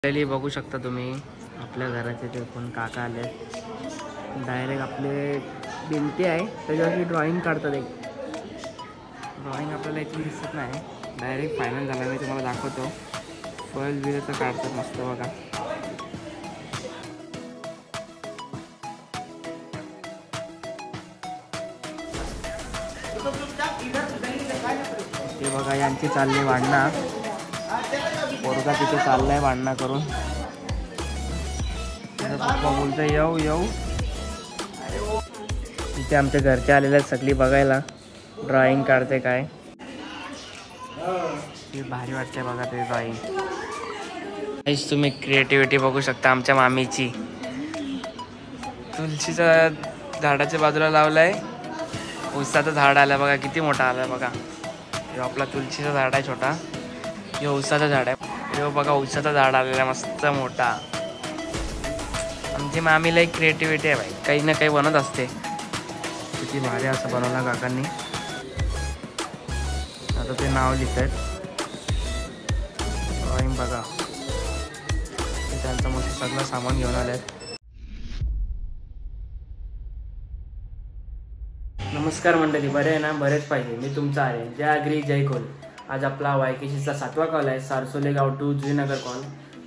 पहिले बघू शकता तुम्ही आपल्या घराचे ते कोण काका आले डायरेक्ट आपले भिंती आहे त्याच्यावरती ड्रॉइंग काढतात. एक ड्रॉइंग आपल्याला इथून दिसत नाही, डायरेक्ट फायनल झाला. मी तुम्हाला दाखवतो. फॉईल बिलचं काढतात मस्त बघा. ते बघा यांची चालली भांडणं. पोरगा तिथे चाललाय भांडणं करून. पप्पा बोलतोय येऊ येऊ. तिथे आमच्या घरचे आलेले आहेत सगळी बघायला ड्रॉइंग काढते काय. ते भारी वाटते बघा ते ड्रॉइंग. तुम्ही क्रिएटिव्हिटी बघू शकता आमच्या मामीची. तुळशीच्या झाडाच्या बाजूला लावलाय उसाचं झाड आलं बघा, किती मोठा आलाय बघा. हे आपला तुळशीचा झाड आहे छोटा, हे उसाचं झाड आहे. हे बघा उसाचं झाड आलेलं मस्त मोठा. आमची मामीला एक क्रिएटिव्हिटी आहे बाई, काही ना काही बनत असते. किती भारी असं बनवलं काकांनी. आता ते नाव लिहित आहेत ड्रॉइंग बघा. त्यांचं मस्त सगळं सामान घेऊन आले आहेत. नमस्कार मंडळी, बरे आहे ना? बरेच पाहिजे. मी तुमचा आहे जय आगरी जय कोल. आज आपला वायकेशीचा 7वा कॉल आहे. सारसोले गाव टू जुईनगर कॉल.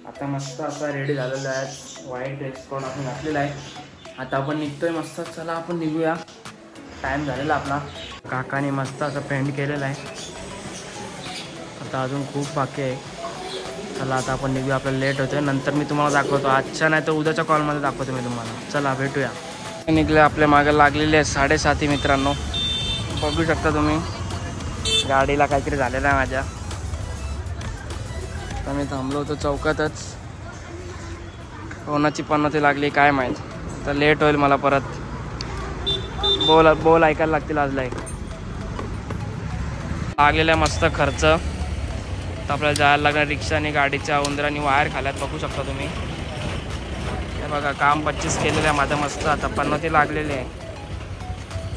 आता मस्त असा रेडी झालेला आहे. व्हाईट ड्रेस कोण आपण घातलेला आहे. आता आपण निघतोय मस्त. चला आपण निघूया, टाईम झालेला आपला. काकाने मस्त असं पेंट केलेलं आहे. आता अजून खूप बाकी आहे. चला आता आपण निघूया, आपल्याला लेट होतोय. नंतर मी तुम्हाला दाखवतो. आजच्या नाही तर उद्याच्या कॉलमध्ये दाखवतो मी तुम्हाला. चला भेटूया. निघले आपल्या मागे लागलेले आहे 7:30 मित्रांनो. बघू शकता तुम्ही गाडीला काहीतरी झालेलं आहे माझ्या. तर मी थांबलो होतो चौकातच. कोणाची पन्नाती लागली काय माहीत. तर लेट होईल मला परत. बोल ऐकायला लागतील आज लाईक लागलेला मस्त खर्च. तर आपल्याला जायला लागणार रिक्षाने, गाडीच्या उंदराने वायर खाल्यात बघू शकता तुम्ही. हे बघा काम 25 केलेलं आहे माझं मस्त. आता पन्नाती लागलेली आहे,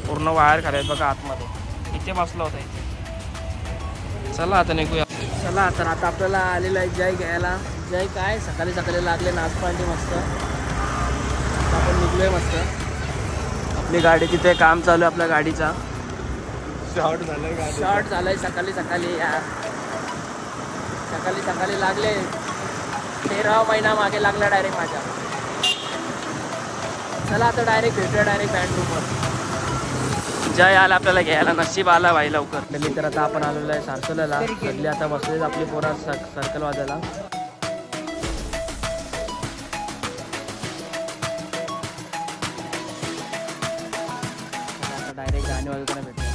पूर्ण वायर खाल्यात बघा आतमध्ये. इथे बसलो होता इथे. चला आता निघूया. चला तर आता आपल्याला आलेलं आहे जय घ्यायला. जय काय सकाळी सकाळी लागले नाचपांडी मस्त. आपण निघलोय मस्त. आपली गाडी तिथे काम चालू आहे आपल्या गाडीचा. शॉर्ट झालंय सकाळी सकाळी यार. सकाळी सकाळी लागले. 13वा महिना मागे लागला डायरेक्ट माझ्या. चला आता डायरेक्ट भेटूया डायरेक्ट बँडरूमवर. जय आला आपल्याला घ्यायला. नशीब आला भाई लवकर. कधी तर आता आपण आलेलो आहे सारसोल्याला. कधली आता बसलेच आपली पोरा सर्कल वाजायला. आता डायरेक्ट गाणी वाजवताना भेटूया.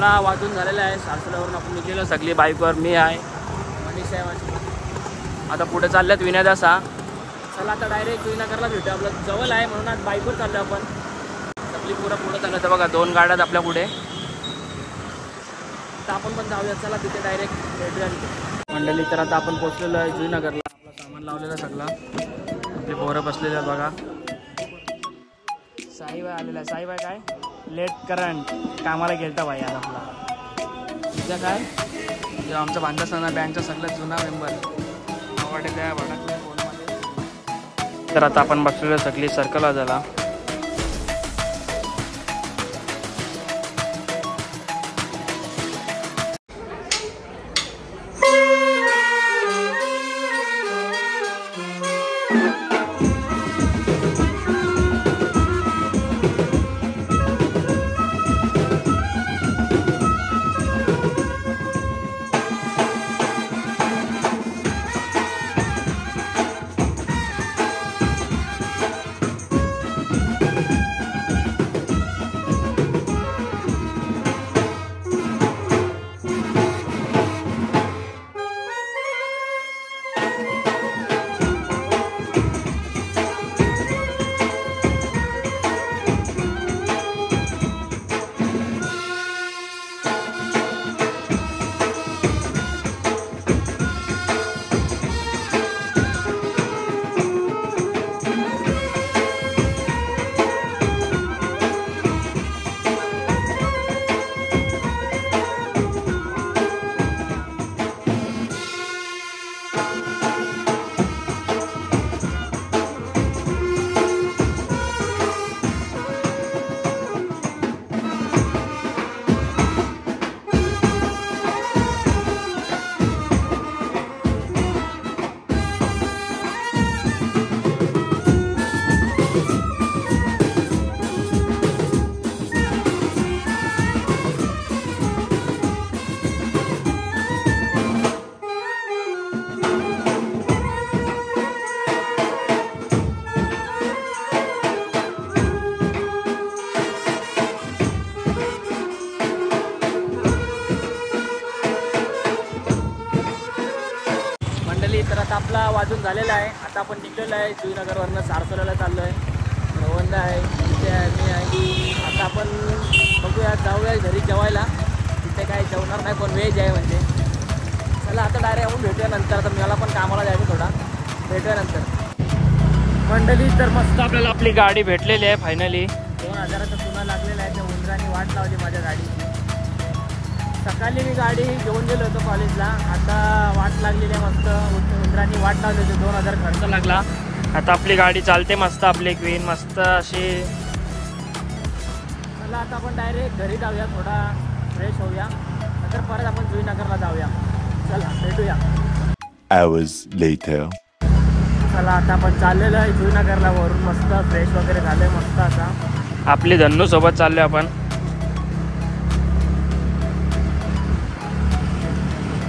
आपला वाजून झालेला आहे. सारसोल्यावरून आपण निघलेलो सगळी बाईकवर. मी आहे, मनीष आहे माझी. आता पुढे चालल्यात विनयदासा. चला आता डायरेक्ट जुईनगरला भेटू. आपलं जवळ आहे म्हणून आज बाईकवर चाललो आपण. सगळी पुढं चाललं तर बघा 2 गाड्यात आपल्या पुढे. तर आपण पण जाऊया. चला तिथे डायरेक्ट भेटूया तिथे मंडळी. तर आता आपण पोहोचलेलो आहे जुईनगरला. आपलं सामान लावलेलं सगळं. आपली पोरं बसलेलं आहे बघा. साईबाई आलेला आहे. साईबाई काय लेट करंट कामाला गेलता भाई आज आपला. तुझ्या काय जेव्हा आमचा बांधासना बँकचा सगळ्यात जुना मेंबर आवडे त्या भागात फोनमध्ये. तर आता आपण बसलेलो सगळी सर्कलला झाला. तर आता आपला वाजून झालेला आहे. आता आपण निघलेलो आहे जुईनगरवरनं सारसोल्याला चाललो आहे. रवंदा आहे, तिथे आहे, मी आहे. आता आपण बघूया जाऊया घरी जेवायला. तिथे काय जेवणार नाही पण व्हेज आहे म्हणजे. चला आता डायरेक्ट आपण भेटूया नंतर. आता मला पण कामाला जायचं थोडा. भेटूया नंतर मंडळी. तर मस्त आपल्याला आपली गाडी भेटलेली आहे फायनली. 2000चा चुना लागलेला आहे. त्या उंदराने वाट लावली माझ्या गाडीची. सकाळी मी गाडी घेऊन गेलो होतो कॉलेजला. आता वाट लागलेली आहे मस्त. उंदरांनी वाट लावली होती. 2000 खर्च लागला. आता आपली गाडी चालते मस्त. आपली क्वीन मस्त अशी. चला आता आपण डायरेक्ट घरी जाऊया. थोडा फ्रेश होऊया. नंतर परत आपण जुईनगरला जाऊया. चला भेटूया. Hours later. चला आता आपण चाललेलो आहे जुईनगरला. वरून मस्त फ्रेश वगैरे झालं मस्त. आता आपली धन्नू सोबत चाललो आपण.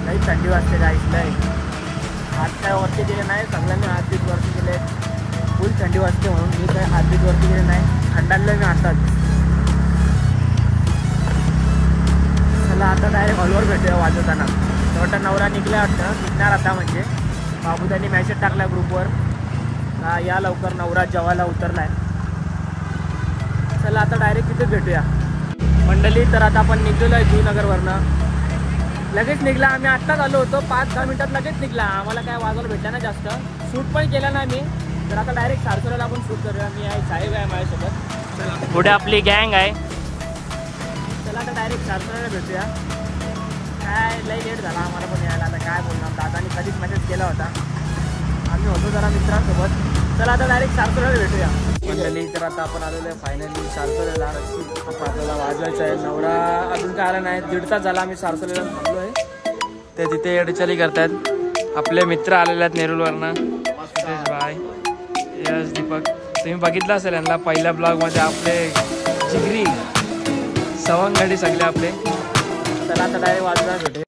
काही थंडी वाजते गाईसला. हात काय वरती गेले नाही. सगळ्यांनी हातबीत वरती गेले. फुल थंडी वाजते म्हणून मी काय हातबीत वरती गेले नाही. थंडाळलं मी हातात. चला आता डायरेक्ट हॉलवर भेटूया वाजवताना. छोटा नवरा निघला वाटतं. निघणार आता म्हणजे. बाबू त्यांनी मॅसेज टाकला ग्रुपवर या लवकर नवरा जेवायला उतरलाय. चला आता डायरेक्ट तिथे भेटूया मंडळी. तर आता आपण निघलेलो आहे जुईनगरवरनं. लगेच निघला. आम्ही आत्ताच आलो होतो. 5-10 मिनिटात लगेच निघला. आम्हाला काय वाजवायला भेटला ना जास्त. शूट पण केला नाही मी. तर आता डायरेक्ट सारसोल्याला आपण शूट करूया. मी आहे, साहेब आहे माझ्यासोबत. चला पुढे आपली गँग आहे. चला आता डायरेक्ट सारसोल्याला भेटूया. काय लई लेट झाला आम्हाला पण यायला. आता काय बोलणार. दादानी कधीच मेसेज केला होता. आम्ही होतो जरा मित्रांसोबत. चला आता डायरेक्ट सारसोल्याला भेटूया मंडळी. तर आता आपण आलेलो आहे फायनली सारसोल्याला. आपल्याला वाजवायचं आहे. नवरा अजून काय आला नाही. 1.5 तास झाला आम्ही सारसोल्याला थांबलो आहे. ते तिथे एडचली करतात. आपले मित्र आलेले आहेत नेरूलवरनं. सुरेश भाई, यश, दीपक. तुम्ही बघितलं असेल यांना पहिल्या ब्लॉगमध्ये. आपले जिगरी सवंगडी सगळे आपले. चला आता डायरेक्ट वाजवायला भेटे.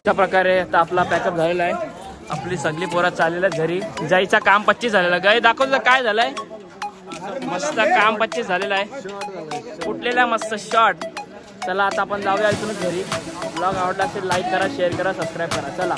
अशा प्रकारे आता आपला पॅकअप झालेला आहे. आपली सगळी पोरं चाललेलं घरी. जायचं काम 25 झालेलं. गाय दाखवलं काय झालंय. मस्त काम 25 झालेलं आहे. फुटलेला मस्त शॉट. चला आता आपण जाऊया इथूनच घरी. ब्लॉग आवडला असेल लाईक करा, शेअर करा, सबस्क्राईब करा. चला.